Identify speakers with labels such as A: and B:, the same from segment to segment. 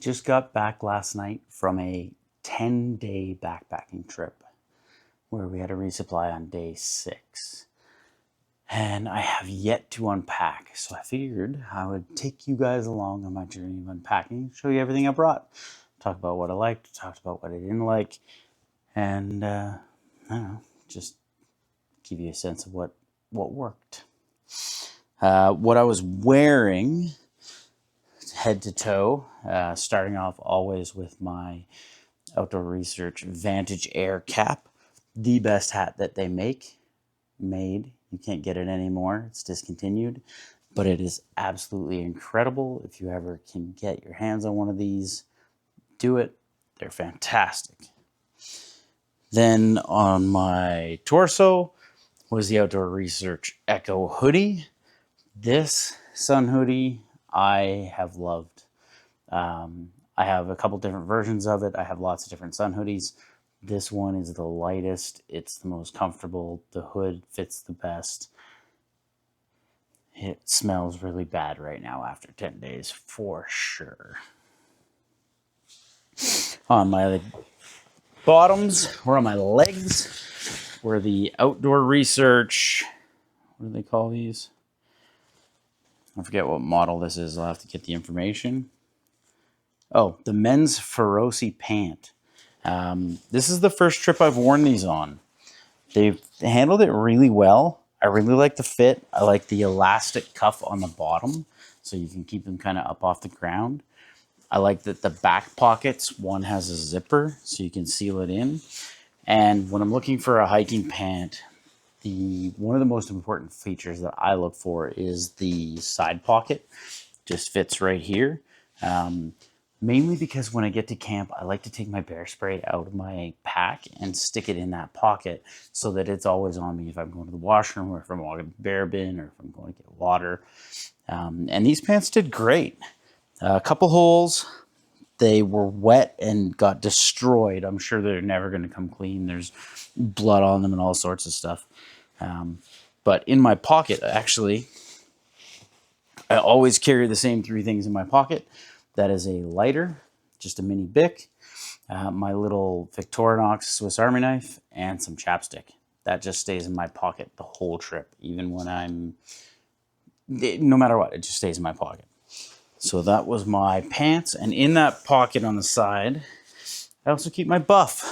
A: Just got back last night from a 10-day backpacking trip where we had a resupply on day 6. And I have yet to unpack, so I figured I would take you guys along on my journey of unpacking, show you everything I brought, talk about what I liked, talk about what I didn't like, and I don't know, just give you a sense of what worked. What I was wearing, head to toe, starting off always with my Outdoor Research Vantage Air cap, the best hat that they made. You can't get it anymore. It's discontinued, but it is absolutely incredible. If you ever can get your hands on one of these, do it. They're fantastic. Then on my torso was the Outdoor Research Echo hoodie. This sun hoodie I have loved. I have a couple different versions of it. I have lots of different sun hoodies. This one is the lightest. It's the most comfortable. The hood fits the best. It smells really bad right now after 10 days for sure. On my bottoms, or on my legs, were the Outdoor Research, what do they call these? I forget what model this is. I'll have to get the information. Oh, the men's Feroci pant. This is the first trip I've worn these on. They've handled it really well. I really like the fit. I like the elastic cuff on the bottom, so you can keep them kind of up off the ground. I like that the back pockets, one has a zipper, so you can seal it in. And when I'm looking for a hiking pant, one of the most important features that I look for is the side pocket. Just fits right here. Mainly because when I get to camp, I like to take my bear spray out of my pack and stick it in that pocket so that it's always on me if I'm going to the washroom or if I'm walking to the bear bin or if I'm going to get water. And these pants did great. A couple holes. They were wet and got destroyed. I'm sure they're never going to come clean. There's blood on them and all sorts of stuff. But in my pocket, actually, I always carry the same 3 things in my pocket. That is a lighter, just a mini Bic, my little Victorinox Swiss Army knife, and some chapstick. That just stays in my pocket the whole trip, even when no matter what, it just stays in my pocket. So that was my pants, and in that pocket on the side, I also keep my buff.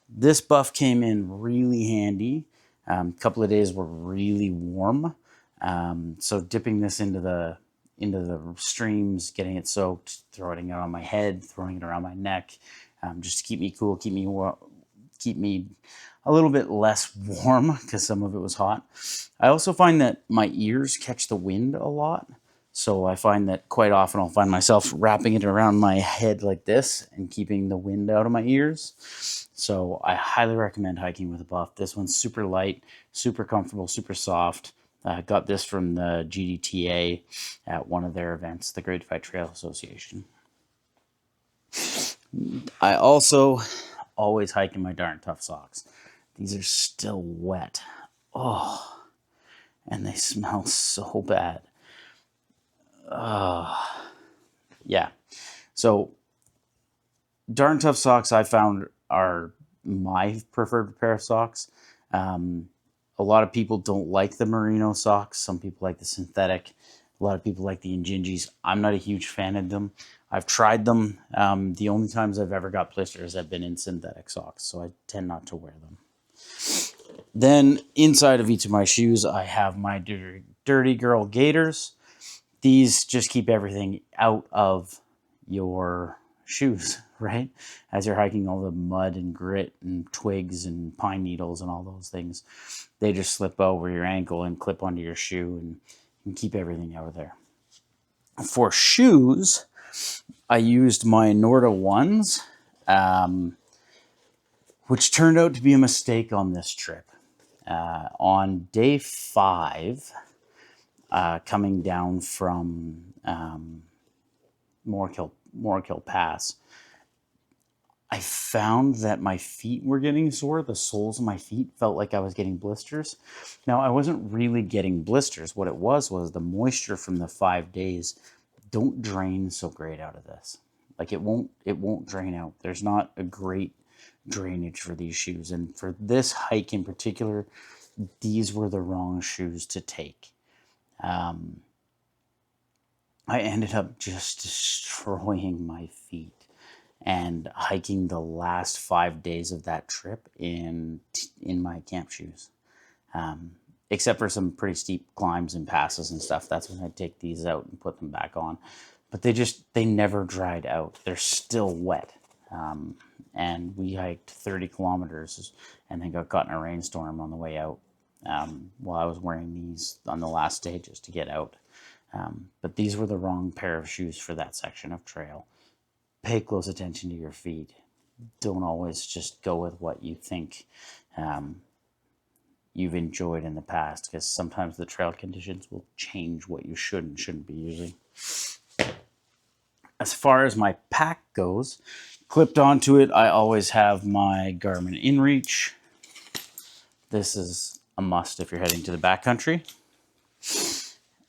A: This buff came in really handy. A couple of days were really warm, so dipping this into the streams, getting it soaked, throwing it on my head, throwing it around my neck, just to keep me cool, keep me a little bit less warm because some of it was hot. I also find that my ears catch the wind a lot. So I find that quite often I'll find myself wrapping it around my head like this and keeping the wind out of my ears. So I highly recommend hiking with a buff. This one's super light, super comfortable, super soft. Got this from the GDTA at one of their events, the Great Fight Trail Association. I also always hike in my Darn Tough socks. These are still wet. Oh, and they smell so bad. Yeah. So Darn Tough socks I found are my preferred pair of socks. A lot of people don't like the merino socks. Some people like the synthetic. A lot of people like the Injinjis. I'm not a huge fan of them. I've tried them. The only times I've ever got blisters have been in synthetic socks, so I tend not to wear them. Then inside of each of my shoes, I have my Dirty Girl gaiters. These just keep everything out of your shoes, right? As you're hiking, all the mud and grit and twigs and pine needles and all those things, they just slip over your ankle and clip onto your shoe and keep everything out of there. For shoes, I used my Norda ones, which turned out to be a mistake on this trip. On day 5, coming down from Morkill Pass, I found that my feet were getting sore. The soles of my feet felt like I was getting blisters. Now, I wasn't really getting blisters. What it was the moisture from the 5 days don't drain so great out of this. Like it won't drain out. There's not a great drainage for these shoes. And for this hike in particular, these were the wrong shoes to take. I ended up just destroying my feet and hiking the last 5 days of that trip in my camp shoes. Except for some pretty steep climbs and passes and stuff. That's when I take these out and put them back on. But they never dried out. They're still wet. And we hiked 30 kilometers and then got caught in a rainstorm on the way out while I was wearing these on the last day just to get out. But these were the wrong pair of shoes for that section of trail. Pay close attention to your feet. Don't always just go with what you think you've enjoyed in the past, because sometimes the trail conditions will change what you should and shouldn't be using. As far as my pack goes, clipped onto it, I always have my Garmin InReach. This is a must if you're heading to the backcountry.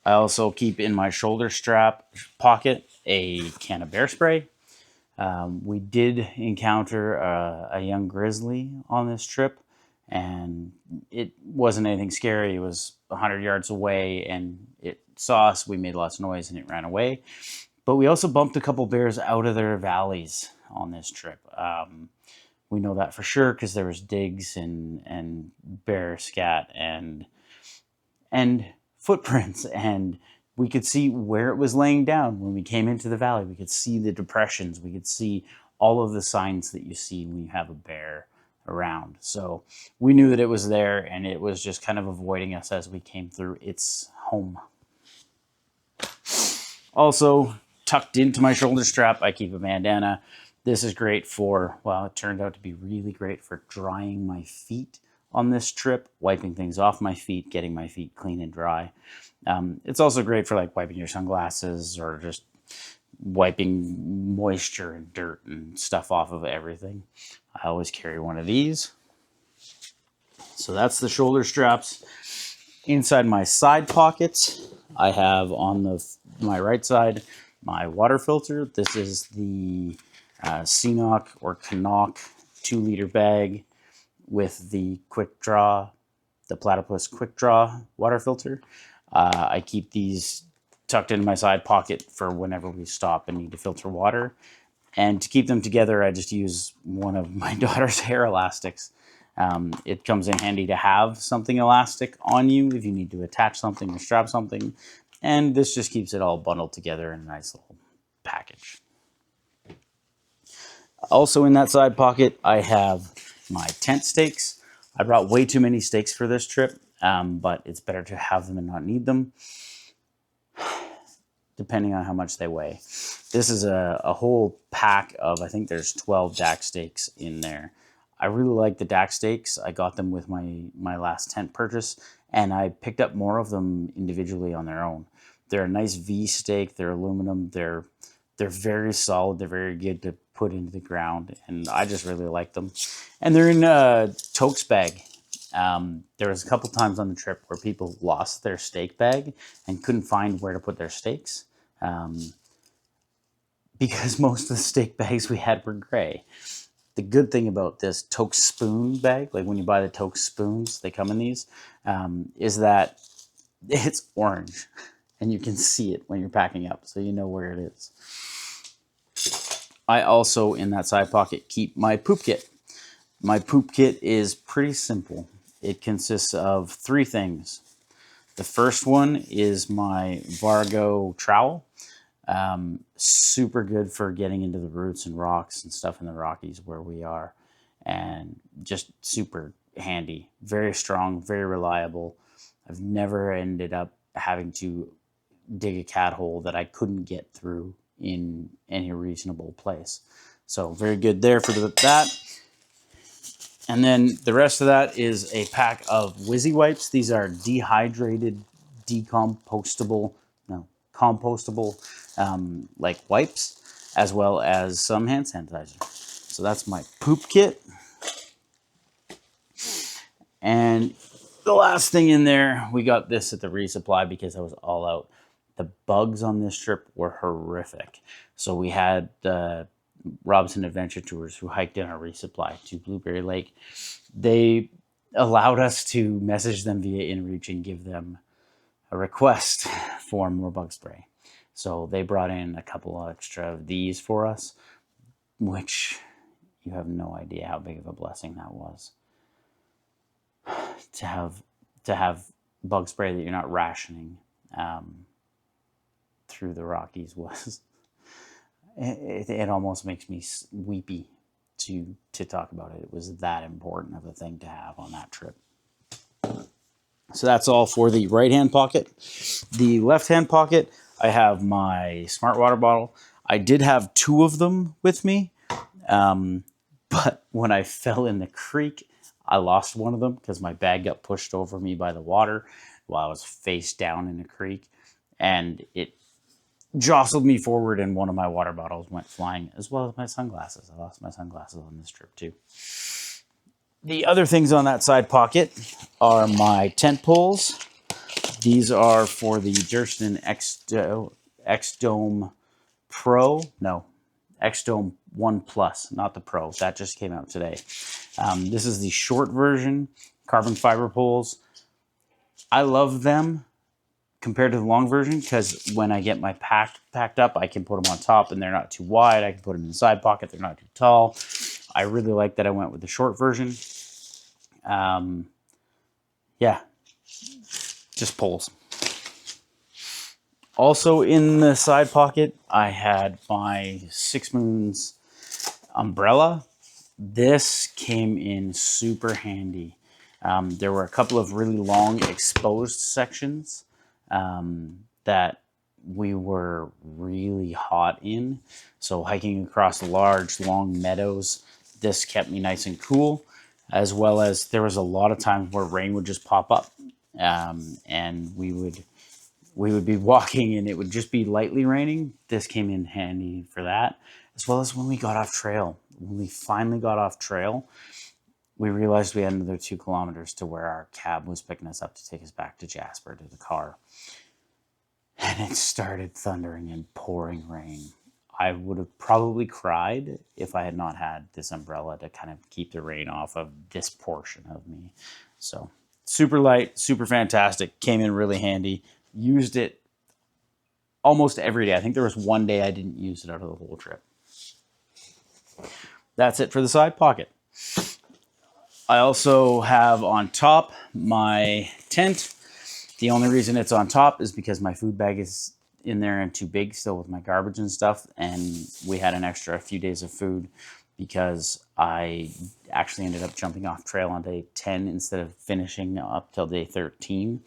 A: I also keep in my shoulder strap pocket a can of bear spray. We did encounter a young grizzly on this trip, and it wasn't anything scary. It was 100 yards away, and it saw us. We made lots of noise, and it ran away. But we also bumped a couple bears out of their valleys on this trip. We know that for sure because there was digs and bear scat and footprints, and we could see where it was laying down. When we came into the valley, we could see the depressions. We could see all of the signs that you see when you have a bear around. So we knew that it was there, and it was just kind of avoiding us as we came through its home. Also, tucked into my shoulder strap, I keep a bandana. This is great for, well, it turned out to be really great for drying my feet on this trip, wiping things off my feet, getting my feet clean and dry. It's also great for like wiping your sunglasses or just wiping moisture and dirt and stuff off of everything. I always carry one of these. So that's the shoulder straps. Inside my side pockets, I have on my right side my water filter. This is the CNOC or Canuck 2-liter bag with the quick draw, the Platypus quick draw water filter. I keep these tucked in my side pocket for whenever we stop and need to filter water. And to keep them together, I just use one of my daughter's hair elastics. It comes in handy to have something elastic on you if you need to attach something or strap something. And this just keeps it all bundled together in a nice little package. Also in that side pocket, I have my tent stakes. I brought way too many stakes for this trip, but it's better to have them and not need them, depending on how much they weigh. This is a whole pack of, I think there's 12 DAC stakes in there. I really like the DAC stakes. I got them with my last tent purchase, and I picked up more of them individually on their own. They're a nice V stake. They're aluminum. They're very solid. They're very good to put into the ground, and I just really like them. And they're in a totes bag. There was a couple times on the trip where people lost their stake bag and couldn't find where to put their stakes, because most of the stake bags we had were gray. The good thing about this Toke spoon bag, like when you buy the Toke spoons, they come in these, is that it's orange and you can see it when you're packing up, so you know where it is. I also, in that side pocket, keep my poop kit. My poop kit is pretty simple. It consists of 3 things. The first one is my Vargo trowel. Super good for getting into the roots and rocks and stuff in the Rockies where we are, and just super handy. Very strong, very reliable. I've never ended up having to dig a cat hole that I couldn't get through in any reasonable place. So very good there for that. And then the rest of that is a pack of Wizzy wipes. These are dehydrated, compostable like wipes, as well as some hand sanitizer. So that's my poop kit. And the last thing in there, we got this at the resupply because I was all out. the bugs on this trip were horrific. So we had the Robinson Adventure Tours who hiked in our resupply to Blueberry Lake. They allowed us to message them via InReach and give them a request for more bug spray. So they brought in a couple extra of these for us, which you have no idea how big of a blessing that was. To have bug spray that you're not rationing through the Rockies was it almost makes me weepy to talk about it. It was that important of a thing to have on that trip. So that's all for the right hand pocket. The left hand pocket, I have my Smart Water bottle. I did have 2 of them with me, but when I fell in the creek, I lost one of them because my bag got pushed over me by the water while I was face down in the creek, and it jostled me forward and one of my water bottles went flying, as well as my sunglasses. I lost my sunglasses on this trip too. The other things on that side pocket are my tent poles. These are for the Durston X-Dome Pro. No, X-Dome 1 Plus, not the Pro. That just came out today. This is the short version, carbon fiber poles. I love them compared to the long version because when I get my packed up, I can put them on top and they're not too wide. I can put them in the side pocket. They're not too tall. I really like that I went with the short version. Yeah, just poles. Also in the side pocket, I had my Six Moons umbrella. This came in super handy. There were a couple of really long exposed sections that we were really hot in. So hiking across large, long meadows, this kept me nice and cool, as well as there was a lot of times where rain would just pop up, and we would be walking and it would just be lightly raining. This came in handy for that, as well as when we got off trail. When we finally got off trail, we realized we had another 2 kilometers to where our cab was picking us up to take us back to Jasper to the car. And it started thundering and pouring rain. I would have probably cried if I had not had this umbrella to kind of keep the rain off of this portion of me. So super light, super fantastic, came in really handy. Used it almost every day. I think there was one day I didn't use it out of the whole trip. That's it for the side pocket. I also have on top my tent. The only reason it's on top is because my food bag is in there and too big still with my garbage and stuff. And we had an extra few days of food because I actually ended up jumping off trail on day 10 instead of finishing up till day 13,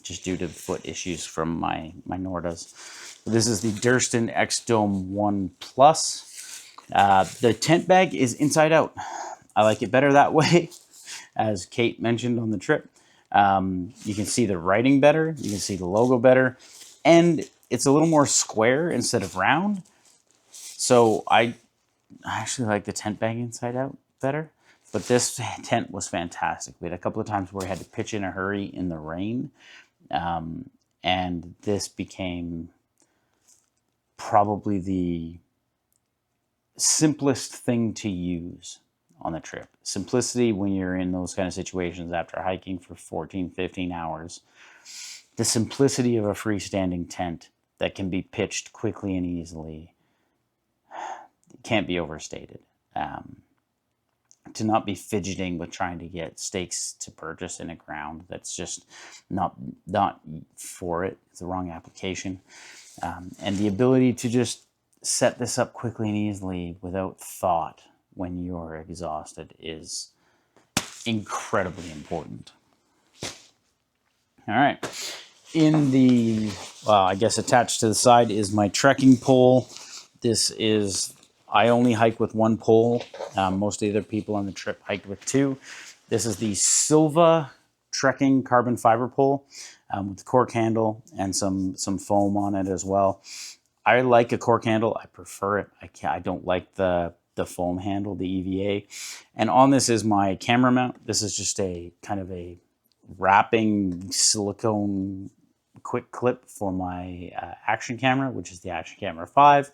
A: just due to foot issues from my Nordas. This is the Durston X-Dome 1 Plus. The tent bag is inside out. I like it better that way, as Kate mentioned on the trip. You can see the writing better, you can see the logo better, and it's a little more square instead of round. So I actually like the tent bag inside out better, but this tent was fantastic. We had a couple of times where we had to pitch in a hurry in the rain, and this became probably the simplest thing to use on the trip. Simplicity when you're in those kind of situations after hiking for 14, 15 hours. The simplicity of a freestanding tent that can be pitched quickly and easily can't be overstated. To not be fidgeting with trying to get stakes to purchase in a ground that's just not for it. It's the wrong application. And the ability to just set this up quickly and easily without thought when you're exhausted is incredibly important. All right. In the, I guess attached to the side is my trekking pole. This is, I only hike with 1 pole. Most of the other people on the trip hiked with 2. This is the Silva trekking carbon fiber pole with the cork handle and some foam on it as well. I like a cork handle. I prefer it. I don't like the foam handle, the EVA. And on this is my camera mount. This is just a kind of a wrapping silicone quick clip for my action camera, which is the Action Camera 5.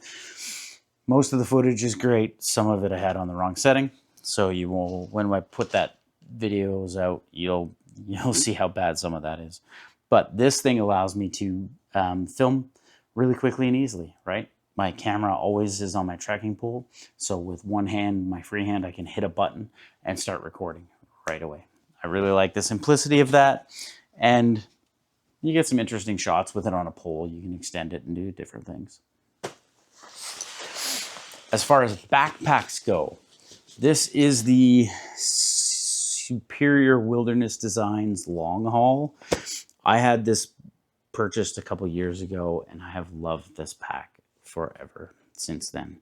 A: Most of the footage is great. Some of it I had on the wrong setting. So you will, when I put that videos out, you'll see how bad some of that is. But this thing allows me to film really quickly and easily, right? My camera always is on my trekking pole. So with one hand, my free hand, I can hit a button and start recording right away. I really like the simplicity of that. And you get some interesting shots with it on a pole. You can extend it and do different things. As far as backpacks go, this is the Superior Wilderness Designs Long Haul. I had this purchased a couple years ago, and I have loved this pack forever since then.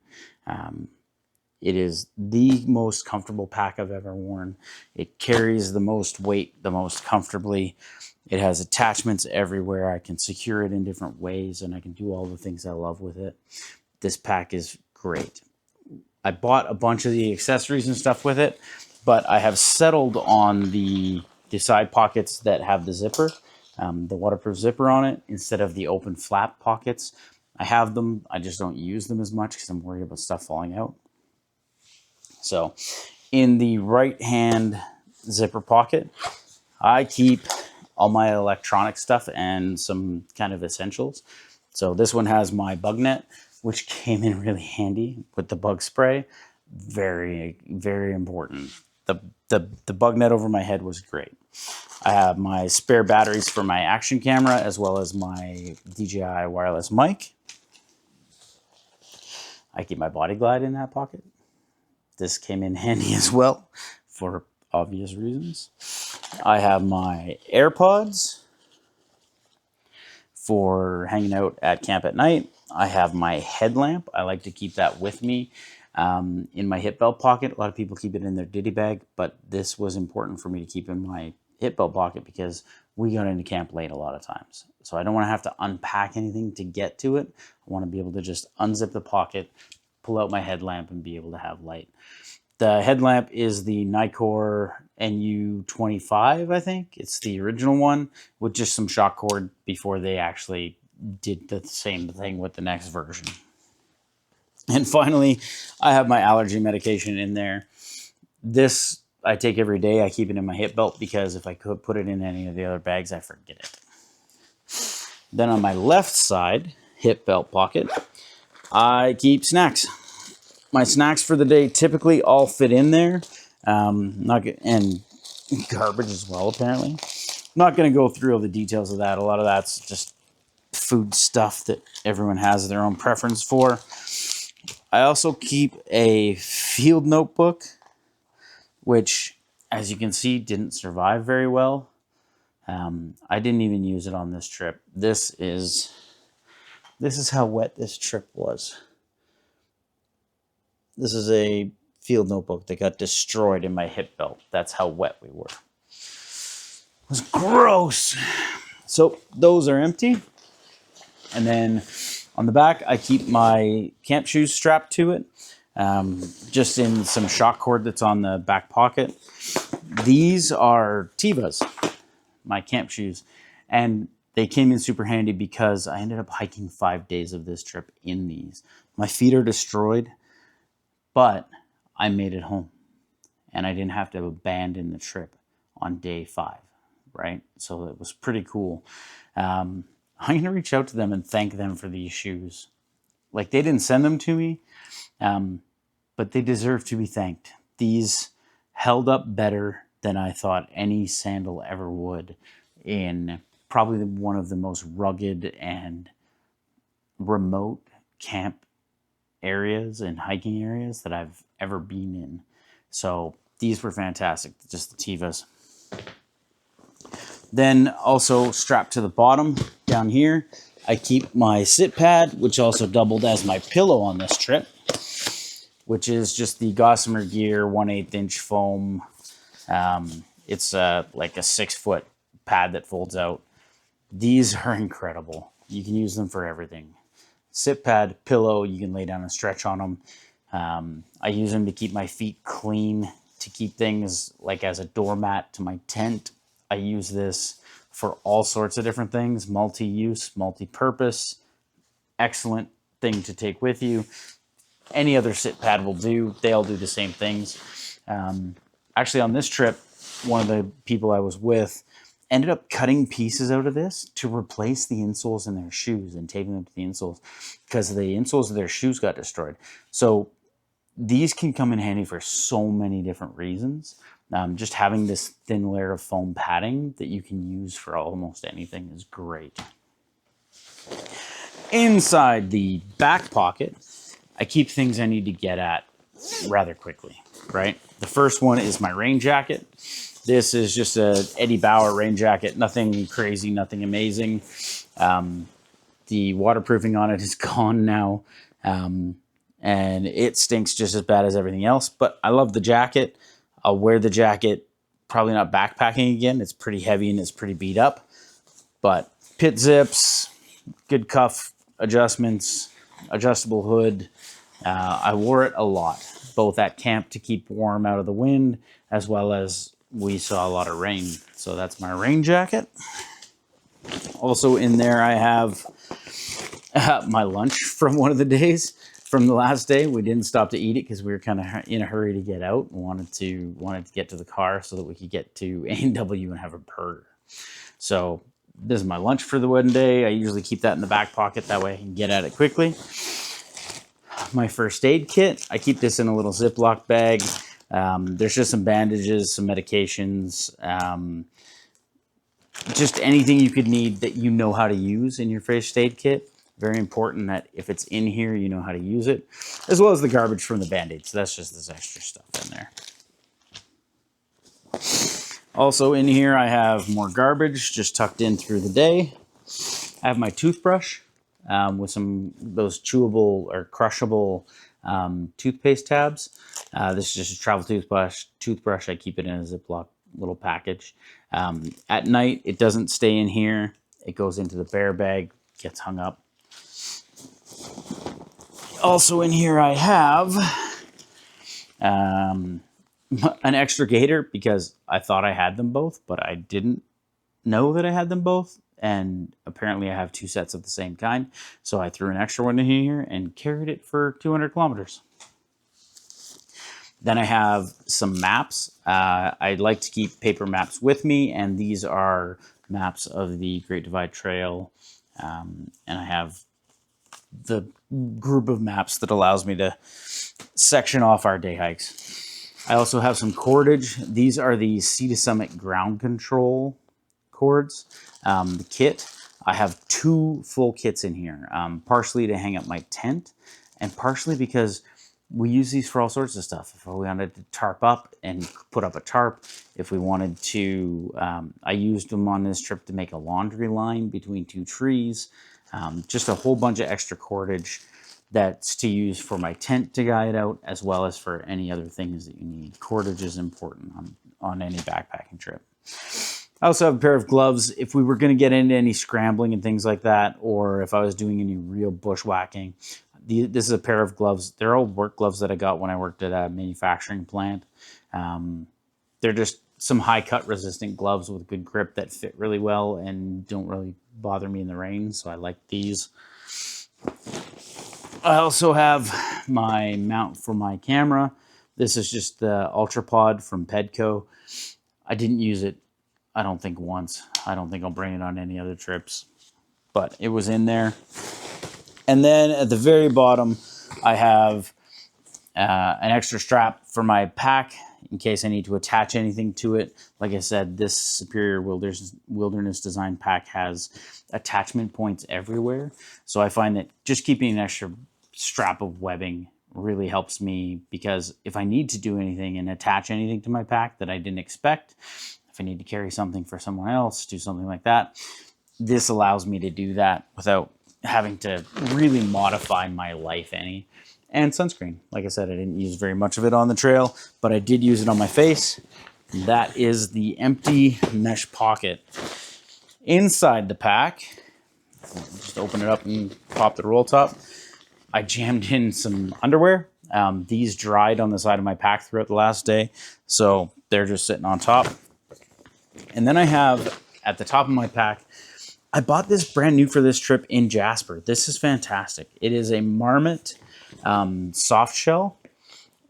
A: It is the most comfortable pack I've ever worn. It carries the most weight, the most comfortably. It has attachments everywhere. I can secure it in different ways, and I can do all the things I love with it. This pack is great. I bought a bunch of the accessories and stuff with it, but I have settled on the side pockets that have the zipper, the waterproof zipper on it, instead of the open flap pockets. I have them. I just don't use them as much because I'm worried about stuff falling out. So in the right hand zipper pocket, I keep all my electronic stuff and some kind of essentials. So this one has my bug net, which came in really handy with the bug spray. Very, very important. The bug net over my head was great. I have my spare batteries for my action camera as well as my DJI wireless mic. I keep my body glide in that pocket. This came in handy as well for obvious reasons. I have my AirPods for hanging out at camp at night. I have my headlamp. I like to keep that with me in my hip belt pocket. A lot of people keep it in their ditty bag, but this was important for me to keep in my hip belt pocket because we got into camp late a lot of times. So I don't want to have to unpack anything to get to it. I want to be able to just unzip the pocket, pull out my headlamp, and be able to have light. The headlamp is the Nikkor NU25, I think. It's the original one with just some shock cord before they actually did the same thing with the next version. And finally, I have my allergy medication in there. This I take every day. I keep it in my hip belt because if I could put it in any of the other bags, I forget it. Then on my left side, hip belt pocket, I keep snacks. My snacks for the day typically all fit in there, and garbage as well, apparently. I'm not going to go through all the details of that. A lot of that's just food stuff that everyone has their own preference for. I also keep a field notebook, which, as you can see, didn't survive very well. I didn't even use it on this trip. This is how wet this trip was. This is a field notebook that got destroyed in my hip belt. That's how wet we were. It was gross. So those are empty. And then on the back, I keep my camp shoes strapped to it, just in some shock cord that's on the back pocket. These are Tevas, my camp shoes. And they came in super handy because I ended up hiking 5 days of this trip in these. My feet are destroyed, but I made it home and I didn't have to abandon the trip on day 5, right? So it was pretty cool. I'm going to reach out to them and thank them for these shoes. Like, they didn't send them to me, but they deserve to be thanked. These held up better than I thought any sandal ever would in probably one of the most rugged and remote camp areas and hiking areas that I've ever been in. So these were fantastic, just the Tevas. Then also strapped to the bottom down here, I keep my sit pad, which also doubled as my pillow on this trip, which is just the Gossamer Gear 1/8 inch foam. It's like a 6-foot pad that folds out. These are incredible. You can use them for everything. Sit pad, pillow, you can lay down and stretch on them. I use them to keep my feet clean, to keep things like as a doormat to my tent. I use this for all sorts of different things, multi-use, multi-purpose, excellent thing to take with you. Any other sit pad will do. They all do the same things. Actually, on this trip, one of the people I was with ended up cutting pieces out of this to replace the insoles in their shoes and taping them to the insoles because the insoles of their shoes got destroyed. So these can come in handy for so many different reasons. Just having this thin layer of foam padding that you can use for almost anything is great. Inside the back pocket, I keep things I need to get at rather quickly, right? The first one is my rain jacket. This is just a Eddie Bauer rain jacket, nothing crazy, nothing amazing. The waterproofing on it is gone now, and it stinks just as bad as everything else, but I love the jacket. I'll wear the jacket, probably not backpacking again. It's pretty heavy and it's pretty beat up, but pit zips, good cuff adjustments, adjustable hood. I wore it a lot, both at camp to keep warm out of the wind, as well as we saw a lot of rain. So that's my rain jacket. Also in there, I have my lunch from one of the days. From the last day, we didn't stop to eat it because we were kind of in a hurry to get out and wanted to get to the car so that we could get to A&W and have a burger. So this is my lunch for the one day. I usually keep that in the back pocket. That way I can get at it quickly. My first aid kit, I keep this in a little Ziploc bag. There's just some bandages, some medications, just anything you could need that you know how to use in your first aid kit. Very important that if it's in here, you know how to use it, as well as the garbage from the Band-Aids. So that's just this extra stuff in there. Also in here, I have more garbage just tucked in through the day. I have my toothbrush with those chewable or crushable toothpaste tabs. This is just a travel toothbrush. I keep it in a Ziploc little package. At night, it doesn't stay in here. It goes into the bear bag, gets hung up. Also in here I have an extra gator because I thought I had them both, but I didn't know that I had them both. And apparently I have two sets of the same kind. So I threw an extra one in here and carried it for 200 kilometers. Then I have some maps. I like to keep paper maps with me, and these are maps of the Great Divide Trail. And I have the group of maps that allows me to section off our day hikes. I also have some cordage. These are the Sea to Summit ground control cords. The kit, I have 2 full kits in here, partially to hang up my tent and partially because we use these for all sorts of stuff. If we wanted to tarp up and put up a tarp, if we wanted to, I used them on this trip to make a laundry line between 2 trees. Just a whole bunch of extra cordage that's to use for my tent to guide out, as well as for any other things that you need. Cordage is important on any backpacking trip. I also have a pair of gloves if we were going to get into any scrambling and things like that, or if I was doing any real bushwhacking. This is a pair of gloves. They're old work gloves that I got when I worked at a manufacturing plant. They're just some high cut resistant gloves with good grip that fit really well and don't really bother me in the rain, so I like these. I also have my mount for my camera. This is just the Ultrapod from Pedco. I didn't use it, I don't think, once. I don't think I'll bring it on any other trips, but it was in there. And then at the very bottom, I have an extra strap for my pack in case I need to attach anything to it. Like I said, this Superior Wilderness Design pack has attachment points everywhere. So I find that just keeping an extra strap of webbing really helps me, because if I need to do anything and attach anything to my pack that I didn't expect, if I need to carry something for someone else, do something like that, this allows me to do that without having to really modify my life any. And sunscreen. Like I said, I didn't use very much of it on the trail, but I did use it on my face. That is the empty mesh pocket. Inside the pack, just open it up and pop the roll top, I jammed in some underwear. These dried on the side of my pack throughout the last day, so they're just sitting on top. And then I have at the top of my pack. I bought this brand new for this trip in Jasper. This is fantastic. It is a Marmot soft shell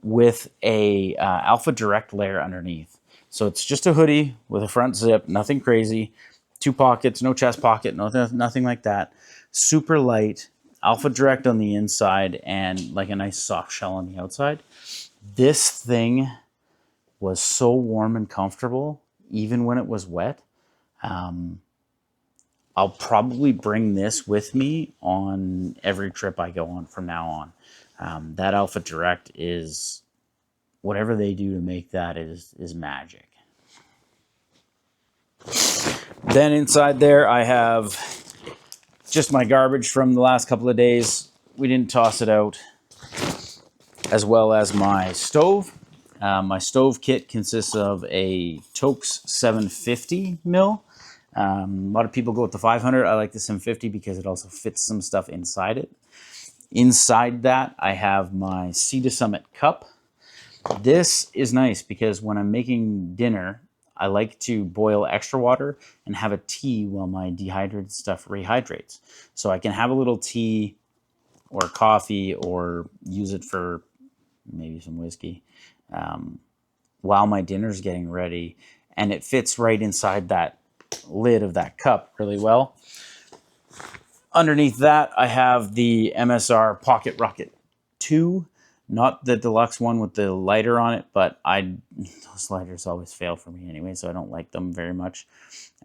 A: with a Alpha Direct layer underneath. So it's just a hoodie with a front zip, nothing crazy, 2 pockets, no chest pocket, nothing like that. Super light, Alpha Direct on the inside, and like a nice soft shell on the outside. This thing was so warm and comfortable, even when it was wet. I'll probably bring this with me on every trip I go on from now on. That Alpha Direct is, whatever they do to make that is magic. Then inside there I have just my garbage from the last couple of days. We didn't toss it out. As well as my stove. My stove kit consists of a Toaks 750 mil. A lot of people go with the 500. I like the 750 because it also fits some stuff inside it. Inside that, I have my Sea to Summit cup. This is nice because when I'm making dinner, I like to boil extra water and have a tea while my dehydrated stuff rehydrates. So I can have a little tea or coffee or use it for maybe some whiskey while my dinner's getting ready. And it fits right inside that lid of that cup really well. Underneath that, I have the MSR Pocket Rocket 2. Not the deluxe one with the lighter on it, but those lighters always fail for me anyway, so I don't like them very much.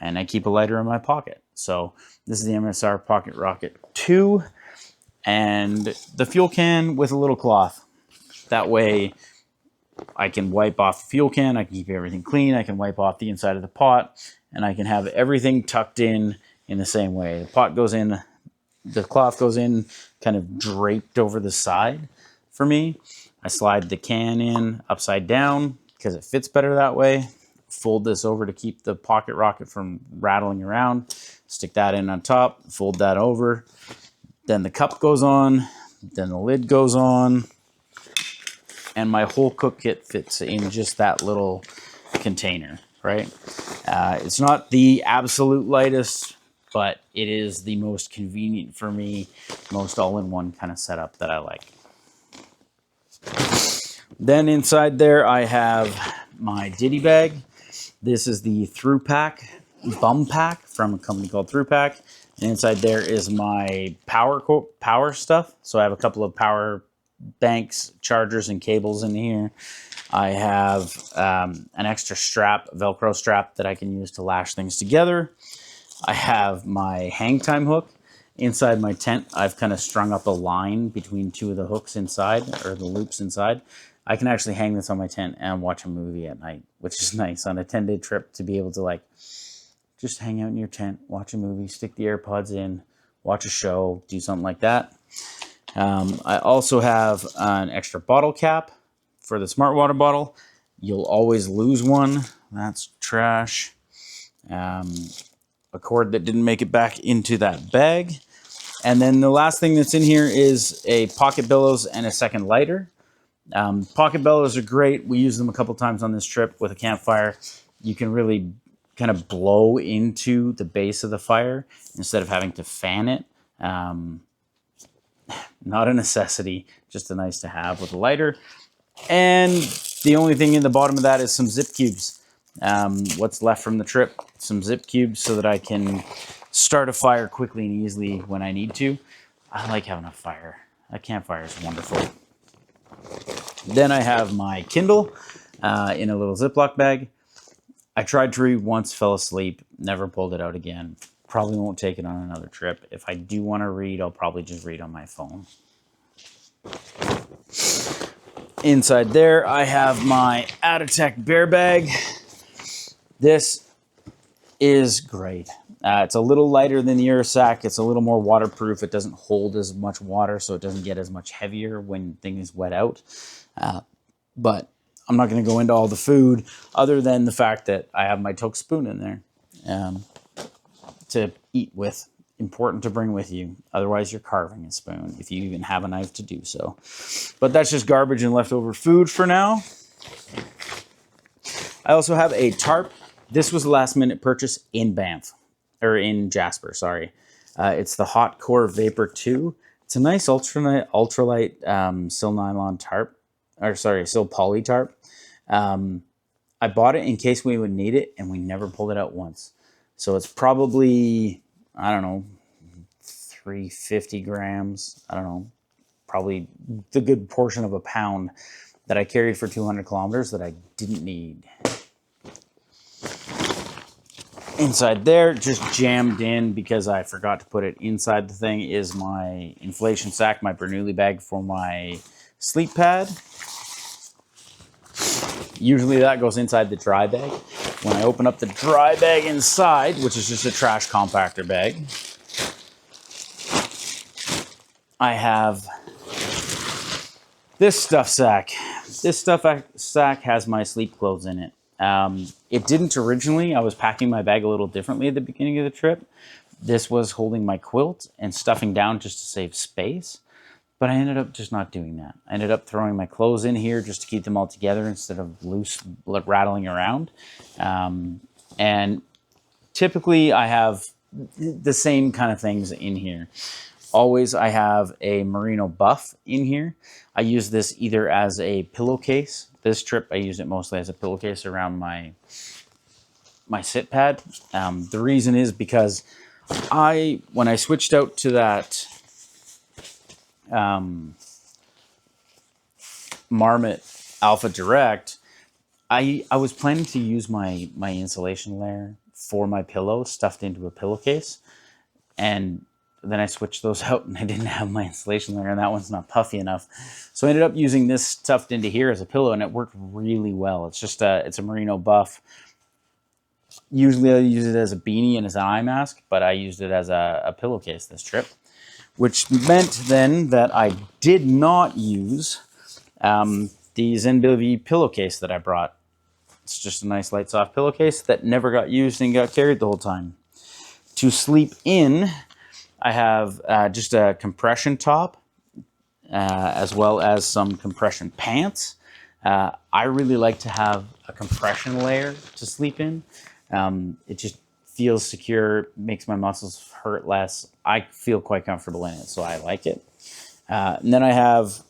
A: And I keep a lighter in my pocket. So this is the MSR Pocket Rocket 2. And the fuel can with a little cloth. That way I can wipe off the fuel can, I can keep everything clean, I can wipe off the inside of the pot, and I can have everything tucked in the same way. The pot goes in, the cloth goes in kind of draped over the side for me. I slide the can in upside down because it fits better that way. Fold this over to keep the pocket rocket from rattling around. Stick that in on top, fold that over. Then the cup goes on, then the lid goes on, and my whole cook kit fits in just that little container, right? It's not the absolute lightest, but it is the most convenient for me, most all-in-one kind of setup that I like. Then inside there, I have my ditty bag. This is the Through Pack Bum Pack from a company called Through Pack. And inside there is my power stuff. So I have a couple of power banks, chargers, and cables in here. I have an extra strap, Velcro strap that I can use to lash things together. I have my hang time hook. Inside my tent, I've kind of strung up a line between 2 of the hooks inside, or the loops inside. I can actually hang this on my tent and watch a movie at night, which is nice on a 10-day trip to be able to like just hang out in your tent, watch a movie, stick the AirPods in, watch a show, do something like that. I also have an extra bottle cap for the smart water bottle. You'll always lose one. That's trash. A cord that didn't make it back into that bag. And then the last thing that's in here is a pocket bellows and a second lighter. Pocket bellows are great. We use them a couple times on this trip with a campfire. You can really kind of blow into the base of the fire instead of having to fan it. Not a necessity, just a nice to have with a lighter. And the only thing in the bottom of that is some zip cubes. What's left from the trip, some zip cubes so that I can start a fire quickly and easily when I need to. I like having a fire. A campfire is wonderful. Then I have my Kindle in a little Ziploc bag. I tried to read once, fell asleep, never pulled it out again. Probably won't take it on another trip. If I do want to read, I'll probably just read on my phone. Inside there, I have my Atatech bear bag. This is great. It's a little lighter than the Ursack. It's a little more waterproof. It doesn't hold as much water, so it doesn't get as much heavier when things wet out. But I'm not going to go into all the food other than the fact that I have my Toke spoon in there to eat with. Important to bring with you. Otherwise, you're carving a spoon if you even have a knife to do so. But that's just garbage and leftover food for now. I also have a tarp This was a last minute purchase in Banff, or in Jasper, sorry. It's the Hot Core Vapor 2. It's a nice ultralight sil nylon tarp, or sorry, sil poly tarp. I bought it in case we would need it, and we never pulled it out once. So it's probably, I don't know, 350 grams. I don't know, probably the good portion of a pound that I carried for 200 kilometers that I didn't need. Inside there, just jammed in because I forgot to put it inside the thing, is my inflation sack, my Bernoulli bag for my sleep pad. Usually that goes inside the dry bag. When I open up the dry bag inside, which is just a trash compactor bag, I have this stuff sack. This stuff sack has my sleep clothes in it. It didn't originally. I was packing my bag a little differently at the beginning of the trip. This was holding my quilt and stuffing down just to save space. But I ended up just not doing that. I ended up throwing my clothes in here just to keep them all together instead of loose rattling around. And typically I have the same kind of things in here. Always I have a merino buff in here. I use this either as a pillowcase. This trip I used it mostly as a pillowcase around my sit pad. The reason is because when I switched out to that Marmot Alpha Direct, I was planning to use my insulation layer for my pillow stuffed into a pillowcase, and then I switched those out and I didn't have my insulation layer, and that one's not puffy enough. So I ended up using this stuffed into here as a pillow, and it worked really well. It's just it's a merino buff. Usually I use it as a beanie and as an eye mask, but I used it as a pillowcase this trip, which meant then that I did not use the ZenBilly pillowcase that I brought. It's just a nice light soft pillowcase that never got used and got carried the whole time. To sleep in, I have just a compression top, as well as some compression pants. I really like to have a compression layer to sleep in. It just feels secure, makes my muscles hurt less. I feel quite comfortable in it, so I like it. And then I have,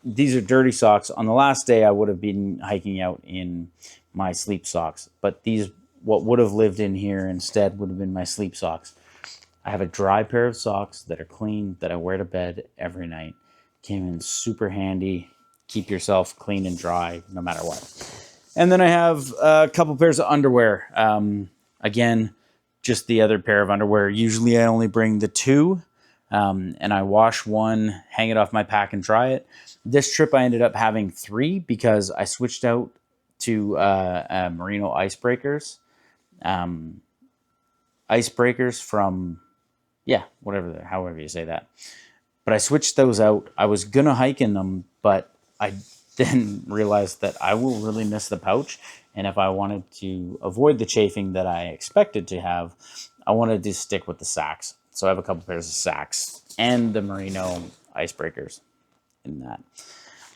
A: these are dirty socks. On the last day, I would have been hiking out in my sleep socks, but these, what would have lived in here instead would have been my sleep socks. I have a dry pair of socks that are clean that I wear to bed every night. Came in super handy. Keep yourself clean and dry no matter what. And then I have a couple pairs of underwear. Again, just the other pair of underwear. Usually I only bring the two, and I wash one, hang it off my pack and dry it. This trip I ended up having three because I switched out to merino icebreakers. Icebreakers from, yeah, whatever, however you say that. But I switched those out. I was going to hike in them, but I then realized that I will really miss the pouch. And if I wanted to avoid the chafing that I expected to have, I wanted to stick with the sacks. So I have a couple pairs of sacks and the merino icebreakers in that.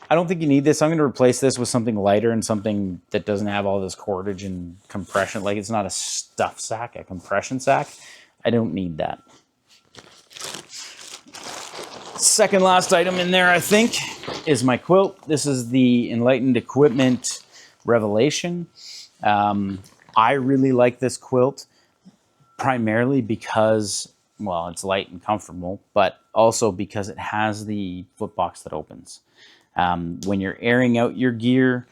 A: I don't think you need this. I'm going to replace this with something lighter and something that doesn't have all this cordage and compression. Like, it's not a stuff sack, a compression sack. I don't need that. Second last item in there, I think, is my quilt. This is the Enlightened Equipment Revelation. I really like this quilt primarily because, well, it's light and comfortable, but also because it has the footbox that opens. When you're airing out your gear,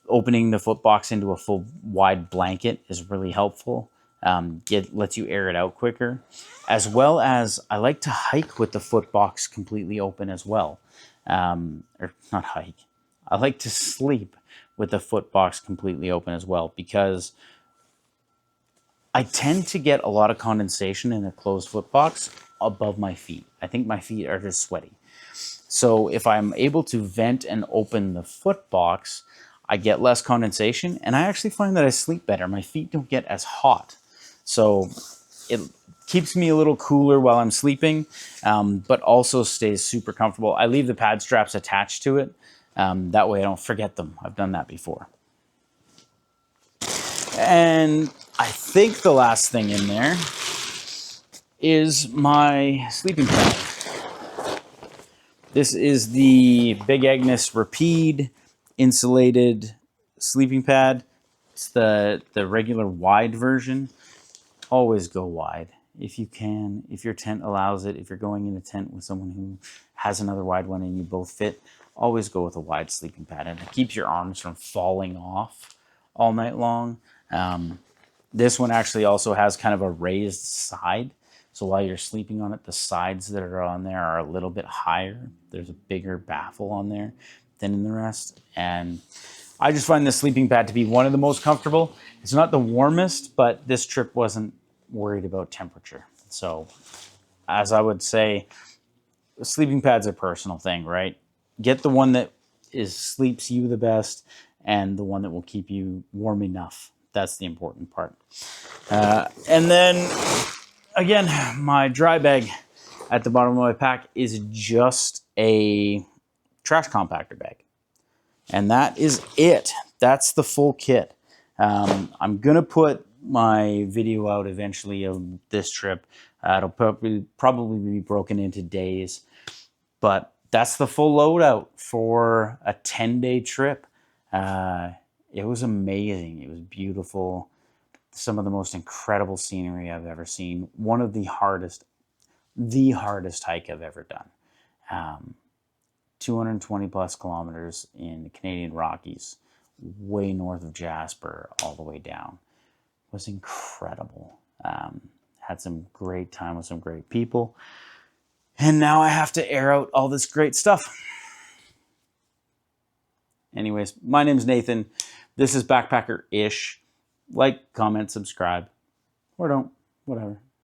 A: opening the footbox into a full wide blanket is really helpful. It lets you air it out quicker, as well as I like to hike with the footbox completely open as well. Or not hike. I like to sleep with the footbox completely open as well, because I tend to get a lot of condensation in a closed footbox above my feet. I think my feet are just sweaty. So if I'm able to vent and open the footbox, I get less condensation, and I actually find that I sleep better. My feet don't get as hot. So it keeps me a little cooler while I'm sleeping, but also stays super comfortable. I leave the pad straps attached to it. That way I don't forget them. I've done that before. And I think the last thing in there is my sleeping pad. This is the Big Agnes Rapide insulated sleeping pad. It's the regular wide version. Always go wide if you can, if your tent allows it. If you're going in a tent with someone who has another wide one and you both fit, always go with a wide sleeping pad, and it keeps your arms from falling off all night long. This one actually also has kind of a raised side, so while you're sleeping on it, the sides that are on there are a little bit higher. There's a bigger baffle on there than in the rest, and I just find the sleeping pad to be one of the most comfortable. It's not the warmest, but this trip wasn't worried about temperature. So, as I would say, the sleeping pad's a personal thing, right? Get the one that sleeps you the best and the one that will keep you warm enough. That's the important part. And then, again, my dry bag at the bottom of my pack is just a trash compactor bag. And that is it. That's the full kit. I'm going to put my video out eventually of this trip. It'll probably be broken into days. But that's the full loadout for a 10-day trip. It was amazing. It was beautiful. Some of the most incredible scenery I've ever seen. One of the hardest hike I've ever done. 220 plus kilometers in the Canadian Rockies, way north of Jasper, all the way down. It was incredible. Had some great time with some great people. And now I have to air out all this great stuff. Anyways, my name's Nathan. This is Backpacker-ish. Like, comment, subscribe. Or don't. Whatever.